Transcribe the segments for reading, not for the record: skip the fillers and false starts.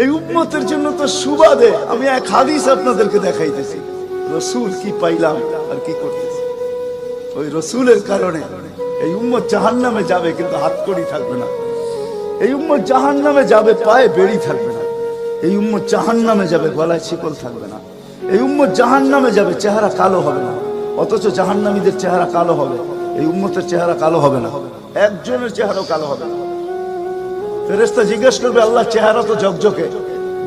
এই উম্মতের জন্য তো সুবাদে আমি এক হাদিস আপনাদেরকে দেখাইতেছি, রসুল কি পাইলাম আর কি করতেছি। ওই রসুলের কারণে এই উম্মত জাহান্নামে যাবে, কিন্তু হাতকড়ি থাকবে না। এই উম্মত জাহান্নামে যাবে, পায়ে বেড়ি থাকবে না। এই উম্মত জাহান্নামে যাবে, গলায় শিকল থাকবে না। এই উম্মত জাহান্নামে যাবে, চেহারা কালো হবে না। অথচ জাহান্নামীদের চেহারা কালো হবে, এই উম্মতের চেহারা কালো হবে না। একজনের চেহারাও কালো হবে না। ফেরেশতা জিজ্ঞেস করবে, আল্লাহ চেহারা তো ঝকঝকে,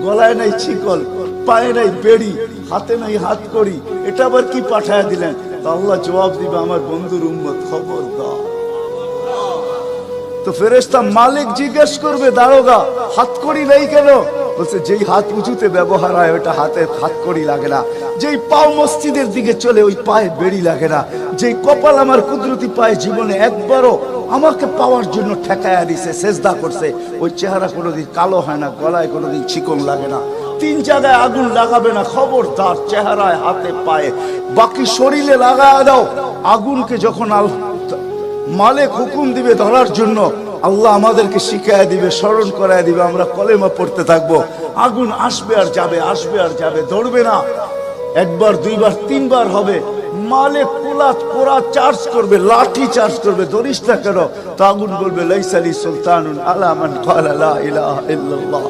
গলায় নাই শিকল, পায়ে নাই বেড়ি, হাতে নাই হাতকড়ি, এটা আবার কি পাঠায় দিলেন? তো আল্লাহ জবাব দিবে, আমার বন্ধুর উম্মত, খবরদার। তো ফেরেশতা মালিক জিজ্ঞেস করবে, দারোগা হাতকড়ি নেই কেন? বলছে, যেই হাত উঁচুতে ব্যবহার হয় ওটা হাতে হাতকড়ি লাগে না। যেই পাও মসজিদের দিকে চলে ওই পায়ে বেড়ি লাগে না। যেই কপাল আমার কুদরতি পায়ে জীবনে একবারও আমাকে পাওয়ার জন্য ঠেকায়া দিছে, সেজদা করছে, ওই চেহারা কোনোদিন কালো হয় না, গলায় কোনোদিন চিকন লাগে না। 3 জায়গায় আগুন লাগাবে না, খবরদার। চেহারায়, হাতে, পায়ে, বাকি শরীরে লাগায়া দাও। আগুনকে যখন মালিক হুকুম দিবে ধরার জন্য, আল্লাহ আমাদেরকে শিখায় দিবে, স্মরণ করায় দিবে, আমরা কলেমা পড়তে থাকবো। আগুন আসবে আর যাবে, আসবে আর যাবে, ধরবে না। একবার, দুইবার, 3 বার হবে। মালিক কোরা চার্জ করবে, লাঠি চার্জ করবে, ধরিস না কেন? তো আগুন বলবে, লাইসালি সুলতানুন আলা মান ক্বালা লা ইলাহা ইল্লাল্লাহ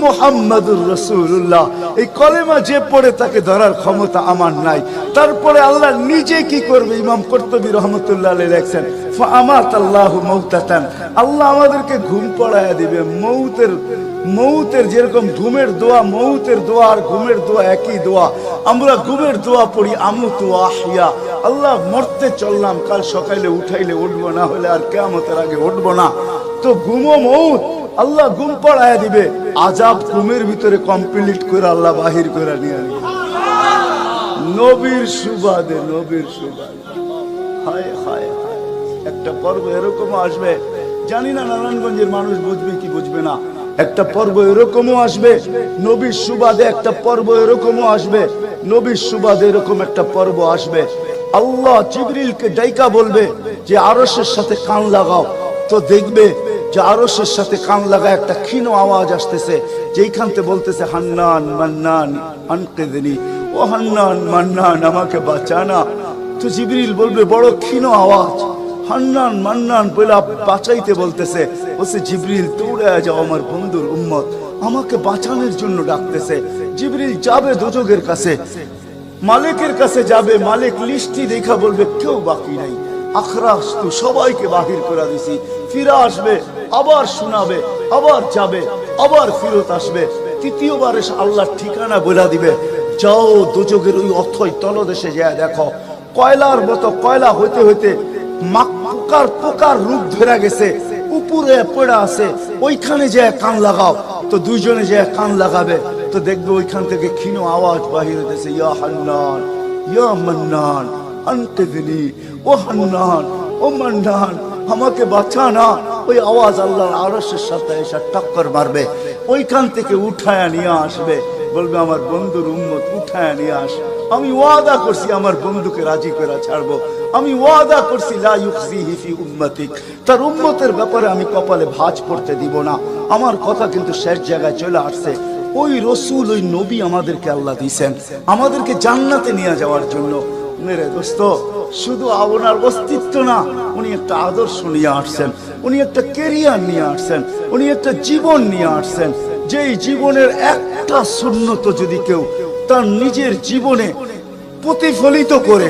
মুহাম্মাদুর রাসূলুল্লাহ। এই কলেমা যে পড়ে তাকে ধরার ক্ষমতা আমার নাই। তারপরে আল্লাহ নিজে কি করবে? ইমাম কুরতুবী রাহমাতুল্লাহ আলাইহি লেখেন, ফাআমাতাল্লাহু মাউতাতান, আল্লাহ আমাদেরকে ঘুম পড়ায়া দিবে। মৌতের যেরকম ঘুমের দোয়া, মৌতের দোয়া আর ঘুমের দোয়া একই দোয়া। আমরা ঘুমের দোয়া পড়ি, আমুতু আহিয়া, আল্লাহ মরতে চললাম, কাল সকালে উঠাইলে উঠবো, না হলে আর কিয়ামতের আগে উঠবো না। তো ঘুমো মৌত, আল্লাহ ঘুম পড়ায়া দিবে। আযাব ঘুমের ভিতরে কমপ্লিট করে আল্লাহ বাহির করে নিয়ে আনবে। নবীর সুবাদে, নবীর সুবাদে। হায় হায় হায়, একটা পর্ব এরকমও আসবে, জানি না নারায়ণগঞ্জের মানুষ বুঝবে কি বুঝবে না। একটা পর্ব এরকমও আসবে নবীর সুবাদে, একটা পর্ব এরকমও আসবে নবীর সুবাদে, এরকম একটা পর্ব আসবে। আল্লাহ জিবরিলকে ডাইকা বলবে যে আরশের সাথে কান লাগাও। তো দেখবে যে আরশের সাথে কান লাগা একটা ক্ষীণ আওয়াজ আসতেছে, যেইখান থেকে বলতেছে, হান্নান মান্নান আনকিযনি, ও হান্নান মান্নান আমাকে বাঁচানা। তো জিবরিল বলবে, বড় ক্ষীণ আওয়াজ, হান্নান মান্নান বলে বাঁচাইতে বলতেছে। বলছে, জিবরিল দৌড়ে যাও, আমার বন্ধুর উম্মত আমাকে বাঁচানোর জন্য ডাকতেছে। জিবরিল যাবে দোজখের কাছে, মালিকের কাছে যাবে। মালিক লিস্টি দেখা বলবে, কেউ বাকি নাই, আখরাস তো সবাইকে বাহির করে দিছি। ফিরে আসবে, আবার শোনাবে, আবার যাবে, আবার ফিরত আসবে। তৃতীয়বার এসে আল্লাহর ঠিকানা বলে দিবে, যাও দোজখের ওই অথই তলদেশে যায় দেখো, কয়লার মতো কয়লা হইতে হইতে পোকার রূপ ধরে গেছে, উপরে পড়ে আছে, ওইখানে যে কান লাগাও। তো দুইজনে যে কান লাগাবে, তো দেখবে ওইখান থেকে ক্ষীণ আওয়াজ বাহির হইতেছে, ইয়া হান্নান ইয়া মান্নান আনকিযনি, ও হান্নান ও মান্নান আমাকে বাঁচানা। ওই আওয়াজ আল্লাহর আরশের সাথে এসে টক্কর মারবে, ওইখান থেকে উঠায়া নিয়ে আসবে। বলবে, আমার বন্ধুর উম্মত উঠায়া নিয়ে আস, আমি ওয়াদা করছি আমার বন্ধুকে রাজি করে ছাড়বো। আমি ওয়াদা করছি লা ইউখজিহি ফি উম্মতিক, তার উম্মতের ব্যাপারে আমি কপালে ভাঁজ পড়তে দিব না। আমার কথা কিন্তু শেষ জায়গায় চলে আসছে। ওই রসুল, ওই নবী আমাদেরকে আল্লাহ দিয়েছেন আমাদেরকে জান্নাতে নিয়ে যাওয়ার জন্য। মেরে দোস্ত, শুধু ওনার অস্তিত্ব না, উনি একটা আদর্শ নিয়ে আসছেন, উনি একটা ক্যারিয়ার নিয়ে আসছেন, উনি একটা জীবন নিয়ে আসছেন। যেই জীবনের একটা সুন্নত যদি কেউ তার নিজের জীবনে প্রতিফলিত করে,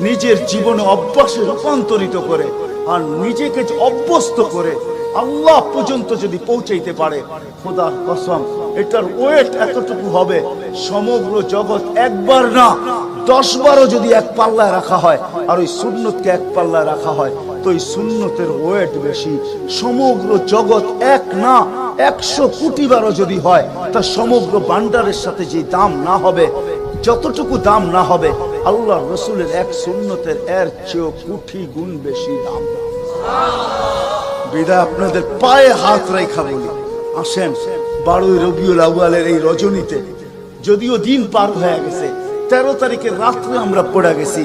নিজের জীবনে অভ্যাসে রূপান্তরিত করে, আর নিজেকে অভ্যস্ত করে আল্লাহ পর্যন্ত যদি পৌঁছাইতে পারে, খোদার কসম এটার ওয়েট এতটুকু হবে, সমগ্র জগৎ একবার না 10 বারও যদি এক পাল্লায় রাখা হয়, আর ওই সুন্নতকে এক পাল্লায় রাখা হয়, তো এই সুন্নতের ওয়েট বেশি। সমগ্র জগৎ এক না 100 কোটি বারও যদি হয়, তা সমগ্র ভান্ডারের সাথে যে দাম না হবে, যতটুকু দাম না হবে, আল্লাহ রসুলের এক সুন্নতের এর চেয়েও কোটি গুণ বেশি দাম। বিদায় আপনাদের পায়ে হাত রেখা বলি, আসেন 12 রবিউল আউয়ালের এই রজনীতে, যদিও দিন পার হয়ে গেছে, 13 তারিখের রাত্রে আমরা পড়ে গেছি।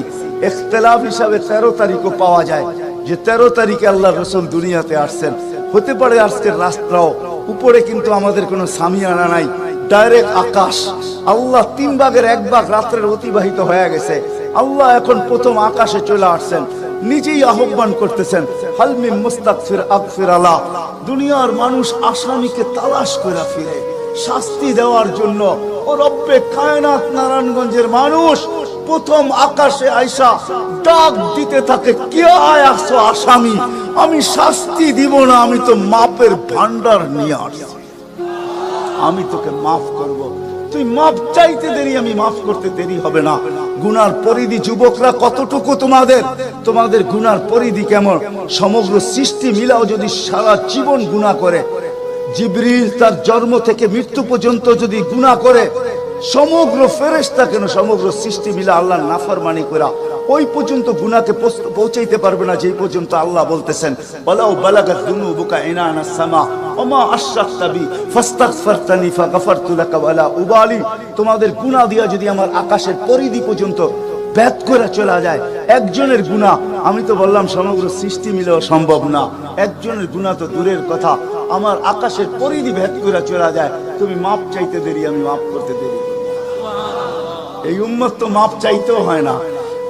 ইখতিলাফ হিসাবে 13 তারিখও পাওয়া যায়, যে 13 তারিখে আল্লাহ রসুল দুনিয়াতে আসছেন। হতে পারে আজকের রাস্তাও উপরে কিন্তু আমাদের কোনো সামিয়ানা নাই, ডাইরেক্ট আকাশ। আল্লাহ 3 ভাগের 1 ভাগ রাত্রের অতিবাহিত হয়ে গেছে, আল্লাহ এখন প্রথম আকাশে চলে আসছেন, নিজেই আহ্বান করতেছেন, হাল মিন মুস্তাগফির আগফির আলা। দুনিয়ার মানুষ আসামিকে তালাশ করে ফিরে শাস্তি দেওয়ার জন্য, ও রব্বে কায়নাত নারায়ণগঞ্জের মানুষ প্রথম আকাশে আইসা ডাক দিতে থাকে, কে আসছো আসামি, আমি শাস্তি দিব না, আমি তো মাপের ভান্ডার নিয়ে আসছি, আমি তোকে মাফ করব, তুই মাফ চাইতে দেরি, আমি মাফ করতে দেরি হবে না। গুনার পরিধি যুবকরা কতটুকু তোমাদের গুনার পরিধি কেমন? সমগ্র সৃষ্টি মিলাও যদি সারা জীবন গুনাহ করে, জিবরিল তার জন্ম থেকে মৃত্যু পর্যন্ত যদি গুনাহ করে, সমগ্র ফেরেশতা কেন সমগ্র সৃষ্টি মিলা আল্লাহর নাফরমানি করা ওই পর্যন্ত গুনাহকে পৌঁছাইতে পারবে না, যেই পর্যন্ত আল্লাহ বলতেছেন ওয়ালাউ বালাগাত যুনুবুকা ইনানাস সামা ওমা আশরাকতা বি ফাস্তাগফারতানি ফাগফারতু লাকা ওয়ালা উবালি। তোমাদের গুনাহ দিয়া যদি আমার আকাশের পরিধি পর্যন্ত ভেদ করে চলা যায়, একজনের গুনাহ, আমি তো বললাম সমগ্র সৃষ্টি মিলেও সম্ভব না, একজনের গুনাহ তো দূরের কথা, আমার আকাশের পরিধি ভেদ করে চলা যায়, তুমি মাপ চাইতে দেরি, আমি মাপ করতে দেরি। এই উম্মত তো মাপ চাইতেও হয় না,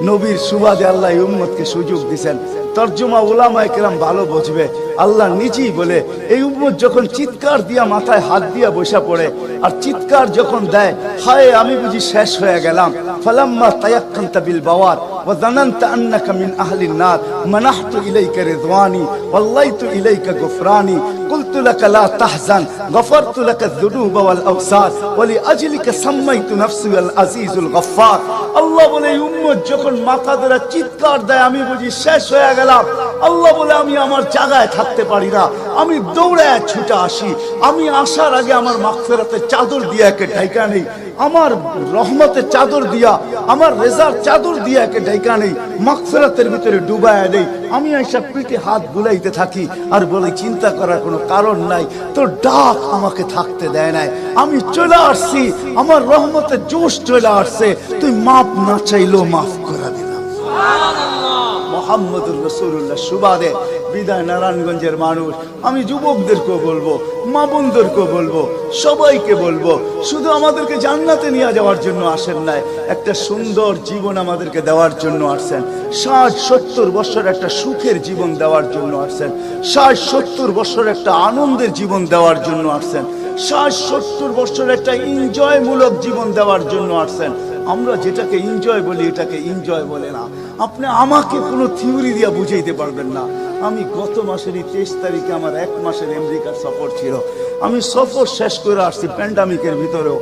নবীর সুবাদে আল্লাহ এই উম্মতকে সুযোগ দিয়েছেন। তরজমা উলামায়ে কেরাম ভালো বুঝবে, আল্লাহ নিজেই বলে এই উম্মত যখন চিৎকার দিয়া মাথায় হাত দিয়া বসা পড়ে আর চিৎকার যখন দেয়, হায় আমি বুঝি শেষ হয়ে গেলাম, ফালাম্মা তায়াক্কানতা বিল বাওয়ার ওয়া যানানতা আন্নাকা মিন আহলিন নার মানাহতু ইলাইকা রিদওয়ানি ওয়াল্লাইতু ইলাইকা গুফরানি কুলতু লাকা লা তাহজান গফারতু লাকা যুনুবা ওয়াল আওসার ওয়া লিআজলিকা সাম্মাইতু নাফসি আল আজিজুল গফফার। আল্লাহ বলে এই উম্মত যখন মাথা ধরে চিৎকার দেয়, আমি বুঝি শেষ হয়ে গেলাম, আল্লাহ বলে আমি আমার জায়গায় থাকতে পারি না, আমি দৌড়ায় ছুটে আসি, আমি আসার আগে আমার মাগফিরাতের চাদর দিয়া একে ঢাকা নেই, আমার রহমতের চাদর দিয়া, আমার রেজার চাদর দিয়া একে ঢাকা নেই, মাগফিরাতের ভিতরে ডুবায়া নেই, আমি আইসা পিঠে হাত বুলাইতে থাকি আর বলে চিন্তা করার কোনো কারণ নাই, তোর ডাক আমাকে থাকতে দেয় নাই, আমি চলে আসছি, আমার রহমতের জোশ চলে আসছে, তুই মাপ না চাইলেও মাফ করে দিলাম। মুহাম্মদুর রাসূলুল্লাহ সুবাদে বিদায় নারায়ণগঞ্জের মানুষ, আমি যুবকদেরকেও বলবো, মা বোনদেরকেও বলবো, সবাইকে বলবো, শুধু আমাদেরকে জান্নাতে নিয়ে যাওয়ার জন্য আসেন নাই, একটা সুন্দর জীবন আমাদেরকে দেওয়ার জন্য আসছেন, 60-70 বছর একটা সুখের জীবন দেওয়ার জন্য আসছেন, 60-70 বছর একটা আনন্দের জীবন দেওয়ার জন্য আসছেন, 60-70 বছর একটা এনজয়মূলক জীবন দেওয়ার জন্য আসছেন। আমরা যেটাকে এনজয় বলি এটাকে এনজয় বলে না। আপনি আমাকে কোনো থিওরি দিয়া বুঝাইতে পারবেন না। আমি গত মাসেরই 23 তারিখে আমার 1 মাসের আমেরিকার সফর ছিল, আমি সফর শেষ করে আসছি প্যান্ডামিকের ভিতরেও,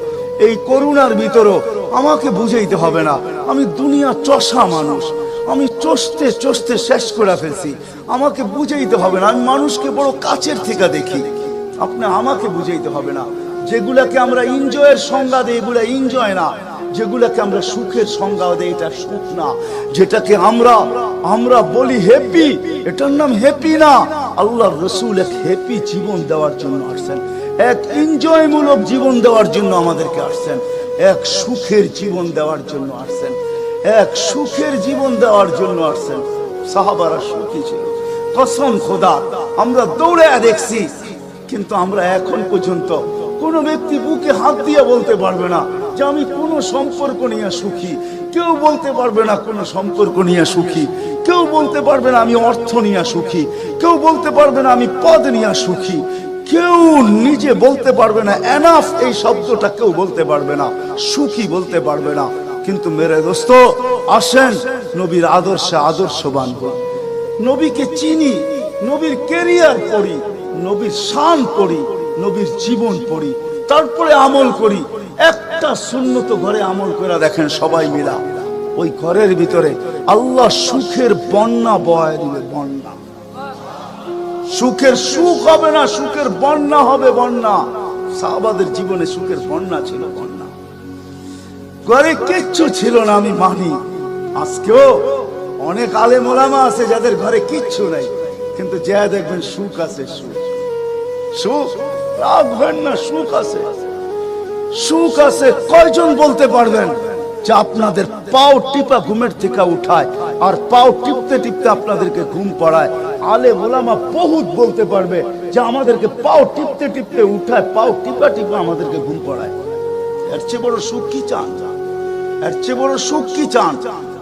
এই করোনার ভিতরেও, আমাকে বুঝাইতে হবে না, আমি দুনিয়া চষা মানুষ, আমি চষতে চষতে শেষ করে ফেলছি, আমাকে বুঝাইতে হবে না, আমি মানুষকে বড় কাছের থেকে দেখি, আপনি আমাকে বুঝাইতে হবে না। যেগুলাকে আমরা এনজয়ের সংজ্ঞা দিই এগুলা এনজয় না, যেগুলাকে আমরা সুখের সংজ্ঞা দেই এটা সুখ না, যেটাকে আমরা বলি হ্যাপি, এটার নাম হ্যাপি না। আল্লাহর রাসূল এক হ্যাপি জীবন দেওয়ার জন্য আসছেন, এক এনজয়মূলক জীবন দেওয়ার জন্য আমাদেরকে আসছেন, এক সুখের জীবন দেওয়ার জন্য আসছেন, এক সুখের জীবন দেওয়ার জন্য আসছেন। সাহাবারা সুখী ছিল, কসম খোদা, আমরা দৌড়ে দেখছি, কিন্তু আমরা এখন পর্যন্ত কোন ব্যক্তি বুকে হাত দিয়ে বলতে পারবে না যে আমি কোন সম্পর্ক নিয়ে সুখী, কেউ বলতে পারবে না কোন সম্পর্ক নিয়ে সুখী, কেউ বলতে পারবে না আমি অর্থ নিয়ে সুখী, কেউ বলতে পারবে না আমি পদ নিয়ে সুখী, কেউ নিজে বলতে পারবে না এনাফ এই শব্দটা কেউ বলতে পারবে না, সুখী বলতে পারবে না। কিন্তু মেরে দোস্ত আসেন নবীর আদর্শে আদর্শবান হই, নবীকে চিনি, নবীর ক্যারিয়ার পড়ি, নবীর শান পড়ি, নবীর জীবন পড়ি, তারপরে আমল করি। একটা সুন্নত ঘরে আমল করে দেখেন সবাই মিলা, ওই ঘরের ভিতরে আল্লাহ সুখের বন্যা বয়ে দিবে, বন্যা, সুখের সুখ হবে না, সুখের বন্যা হবে, বন্যা। সাহাবাদের জীবনে সুখের বন্যা ছিল, বন্যা, ঘরে কিচ্ছু ছিল না, আমি মানি। আজকেও অনেক আলেম ওলামা আছে যাদের ঘরে কিচ্ছু নাই, কিন্তু যা দেখবেন সুখ আছে, সুখ, সুখ রাখবেন না, সুখ আছে, সুখ আছে। কয়জন বলতে পারবেন যে আপনাদের পাও টিপা ঘুমের থেকে উঠায় আর পাও টিপতে টিপতে আপনাদেরকে ঘুম পড়ায়? আলেম ওলামা বহুত বলতে পারবে যে আমাদেরকে পাও টিপতে টিপতে উঠায়, পাও টিপা টিপা আমাদেরকে ঘুম পড়ায়। এর চেয়ে বড় সুখ কি চান? এর চেয়ে বড় সুখ কি চান?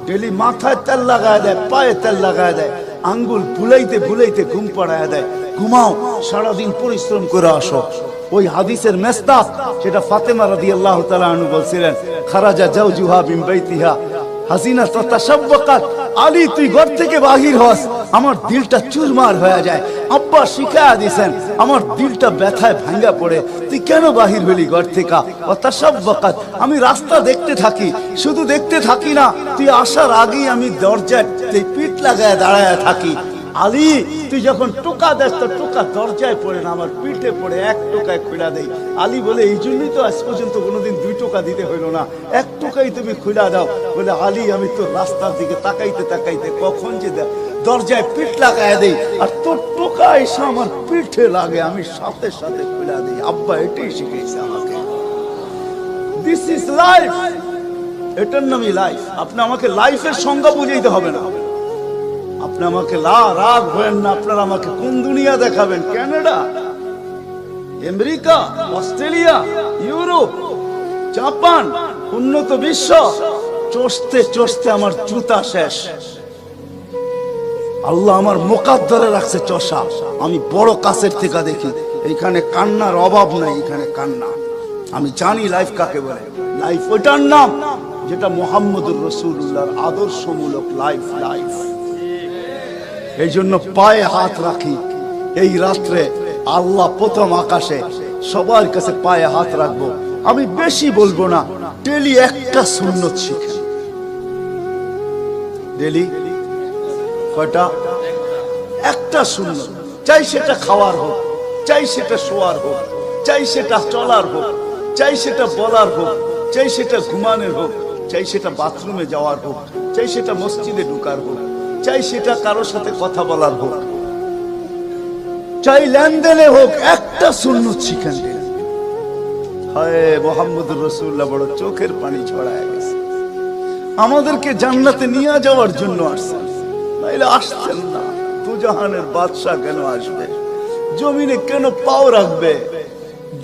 ডেলি মাথায় তেল লাগায় দেয়, পায়ে তেল লাগায় দেয়, আঙ্গুল ভুলাইতে ভুলাইতে ঘুম পড়ায় দেয়। ঘুমাও, সারাদিন পরিশ্রম করে আসো। ওই হাদিসের মেস্তাক সেটা ফাতেমা রাদিয়াল্লাহু তাআলা আনহা বলছিলেন, খারাজা জাওজুহা মিন বাইতিহা হাসিনা তাতাশাব্বাকাত। আলী তুই ঘর থেকে বাহির হস, আমার দিলটা চুরমার হয়ে যায়। আব্বা শিখায়া দিয়েছেন, আমার দিলটা ব্যথায় ভাঙ্গা পড়ে। তুই কেন বাহির হলি ঘর থেকে? তাতাশাব্বাকাত, আমি রাস্তা দেখতে থাকি, শুধু দেখতে থাকি না, তুই আসার আগেই আমি দরজায় পিঠ লাগায় দাঁড়ায় থাকি। আলী তুই যখন টোকা দেস তো টোকা দরজায় পড়ে না, আমার পিঠে পড়ে, এক টোকায় খুলা দেই। আলী বলে এই জন্যই তো আজ পর্যন্ত কোনোদিন 2 টোকা দিতে হইল না, 1 টোকাই তুমি খুলা দাও। বলে আলী আমি তো রাস্তার দিকে তাকাইতে তাকাইতে কখন যে দরজায় পিঠ লাগায় দেই, আর তোর টোকা এসে আমার পিঠে লাগে, আমি সাথে সাথে খুলা দিই। আব্বা এটাই শিখেছে আমাকে। দিস ইজ লাইফ, এটার নামই লাইফ। আপনি আমাকে লাইফের সংজ্ঞা বুঝাইতে হবে না। আপনি আমাকে রাগ হবেন না, আপনারা আমাকে কোন দুনিয়া দেখাবেন? Canada, America, Australia, Europe, Japan, উন্নত বিশ্ব, চষতে চষতে আমার জুতা শেষ। আল্লাহ আমার মোকাদ্দরে রাখছে চষা। আমি বড় কাছের থেকে দেখি, এইখানে কান্নার অভাব নাই, এখানে কান্না। আমি জানি লাইফ কাকে বলে। লাইফ ওইটার নাম যেটা মুহাম্মদুর রাসূলুল্লাহর আদর্শমূলক লাইফ। লাইফ এই জন্য পায়ে হাত রাখি। এই রাত্রে আল্লাহ প্রথম আকাশে সবার কাছে পায়ে হাত রাখবো। আমি বেশি বলবো না, ডেলি একটা সুন্নত শিখেন। ডেলি কয়টা? একটা সুন্নত। চাই সেটা খাওয়ার হোক, চাই সেটা শোয়ার হোক, চাই সেটা চলার হোক, চাই সেটা বলার হোক, চাই সেটা ঘুমানোর হোক, চাই সেটা বাথরুমে যাওয়ার হোক, চাই সেটা মসজিদে ঢুকার হোক, চাই সেটা কারোর সাথে কথা বলার হোক, চাই লেনদেনে হোক, একটা সুন্নত শিখেন। হায় মুহাম্মদুর রাসূলুল্লাহ বড় চোখের পানি ছড়ায় গেছে। আমাদেরকে জান্নাতে নিয়ে যাওয়ার জন্য আসছেন, নাইলে আসছেন না। দুজাহানের বাদশা কেন আসবে? জমিনে কেন পাও রাখবে?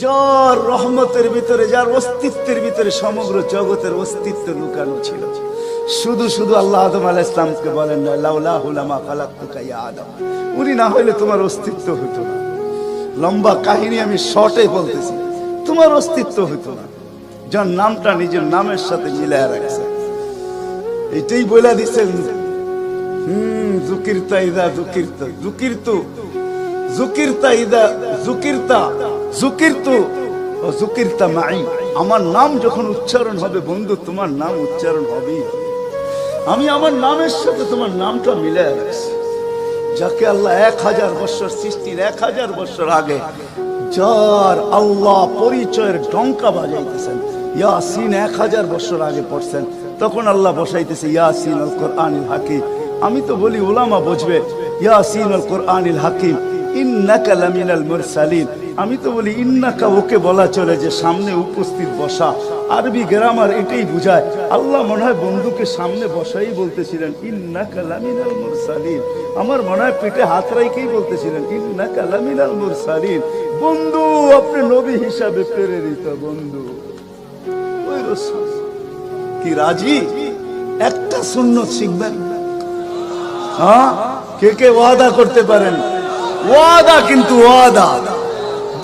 যার রহমতের ভিতরে, যার অস্তিত্বের ভিতরে সমগ্র জগতের অস্তিত্ব লুকানো ছিল। শুধু শুধু আল্লাহ আদম আলাইহিস সালামকে বলেন না, লাউলাহু লামা খালাকতুকা ইয়া আদম। উনি না হইলে তোমার অস্তিত্ব হতো না। লম্বা কাহিনী আমি শর্টে বলতেছি, তোমার অস্তিত্ব হতো না। যার নামটা নিজের নামের সাথে মিলায় রাখছে, এটাই বলে দিচ্ছেন। যুকিরতা ইদা যুকিরতা, যুকিরতু যুকিরতা ইদা যুকিরতা, যুকিরতু ও যুকিরতা মাই। আমার নাম যখন উচ্চারণ হবে বন্ধু, তোমার নাম উচ্চারণ হবেই। আমি আমার নামের সাথে তোমার নামটা মিলে রাখছি। যাকে আল্লাহ 1000 বছর সৃষ্টির 1000 বছর আগে, যার আল্লাহ পরিচয়ের ডঙ্কা বাজাইতেছেন, ইয়াসিন 1000 বছর আগে পড়ছেন, তখন আল্লাহ বসাইতেছে ইয়াসিন আল কোরআনিল হাকিম। আমি তো বলি ওলামা বুঝবে, ইয়াসিন আল কোরআনিল হাকিম ইন্নাকা লামিনাল মুরসালিন। আমি তো বলি ইন্নাকা ওকে বলা চলে যে সামনে উপস্থিত বসা। আরবি গ্রামার এটাই বুঝায়। আল্লাহ মনে হয় বন্ধুকে সামনে বসাই বলতেছিলেন ইন্নাকা লামিনাল মুরসালিন। আমার মনে হয় পেটে হাত রাইকেই বলতেছিলেন ইন্নাকা লামিনাল মুরসালিন। বন্ধু আপনি নবী হিসাবে প্রেরিত বন্ধু। ওই রাসূল কি রাজি? একটা সুন্নত শিখবেন। হ্যাঁ, কে কে ওয়াদা করতে পারেন? ওয়াদা, কিন্তু ওয়াদা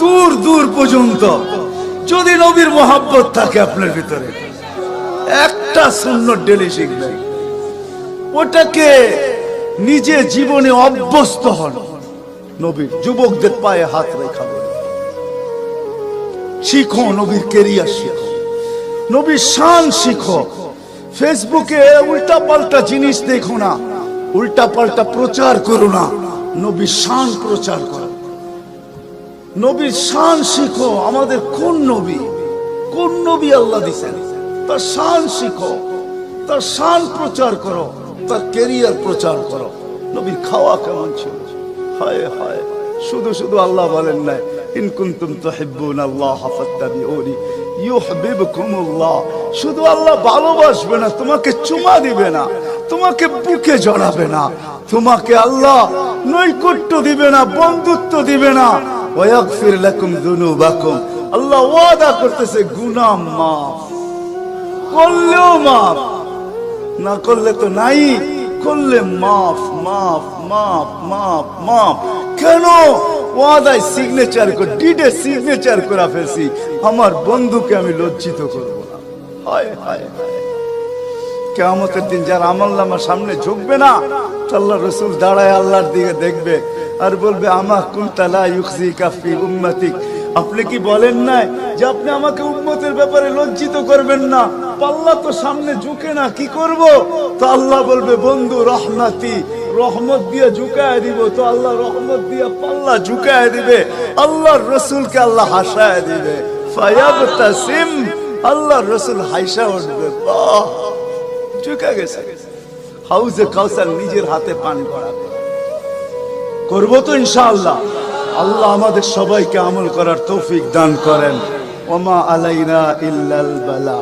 দূর দূর পর্যন্ত। যদি নবীর মোহাব্বত থাকে আপনার ভিতরে, একটা সুন্নত ডেলি শিখবেন। ওটাকে নিজে জীবনে অভ্যস্ত হন। নবীর যুবকদের পায়ে হাত রেখা বলে শিখো, নবীর কেরিয়ার শিখো, নবীর শান শিখো। ফেসবুকে উল্টা পাল্টা জিনিস দেখো না, উল্টা পাল্টা প্রচার করো না, নবীর শান প্রচার করো। নবীর শান শিখো। আমাদের কোন নবী, কোন নবী আল্লাহ দিয়েছেন, তার শান শিখো, তার শান প্রচার করো, তার ক্যারিয়ার প্রচার করো। নবীর খাওয়া কেমন ছিল? হায় হায়, শুধু শুধু আল্লাহ বলেন না ইন কুনতুম তুহিব্বুনাল্লাহ ফাত্তাবিউনি ইউহিব্বুকুমুল্লাহ। শুধু আল্লাহ ভালোবাসবে না, তোমাকে চুমা দিবে না, তোমাকে বুকে জড়াবে না, তোমাকে আল্লাহ নৈকট্য দিবে না, বন্ধুত্ব দিবে না। ওয়াগফির লাকুম যুনুবাকুম, আল্লাহ ওয়াদা করতেছে গুনাহ মাফ করলেও মাফ, না করলে তো নাই, করলে মাফ মাফ মাফ মাফ মাফ। কেন? ওয়াদায় সিগনেচার করে, ডিডে সিগনেচার করে ফেলছি, আমার বন্ধুকে আমি লজ্জিত করব না। হায় হায় হায়, কিয়ামতের দিন যার আমলনামার সামনে ঝুঁকবে না, আল্লাহ রাসূল দাঁড়ায় আল্লাহর দিকে দেখবে আর বলবে আমা কুনতা লা ইউখজিকা ফি উম্মতিক, আপনি কি বলেন নাই যে আপনি আমাকে উম্মতের ব্যাপারে লজ্জিত করবেন না? পাল্লা তো সামনে ঝুঁকে না, কি করব? তো আল্লাহ বলবে বন্ধু রহমতি, রহমত দিয়ে ঝুঁকায় দিব। তো আল্লাহ রহমত দিয়ে পাল্লা ঝুঁকায় দিবে, আল্লাহর রাসূলকে আল্লাহ হাসায় দিবে। ফায়াবতাসিম, আল্লাহর রাসূল হাসা উঠবে, বাহ ঝুঁকে গেছে। হাউজে কাউসার নিজের হাতে পান করাবে, করবো তো ইনশাআল্লাহ। আল্লাহ আমাদের সবাইকে আমল করার তৌফিক দান করেন। ওমা আলাইনা ইল্লাল বালা।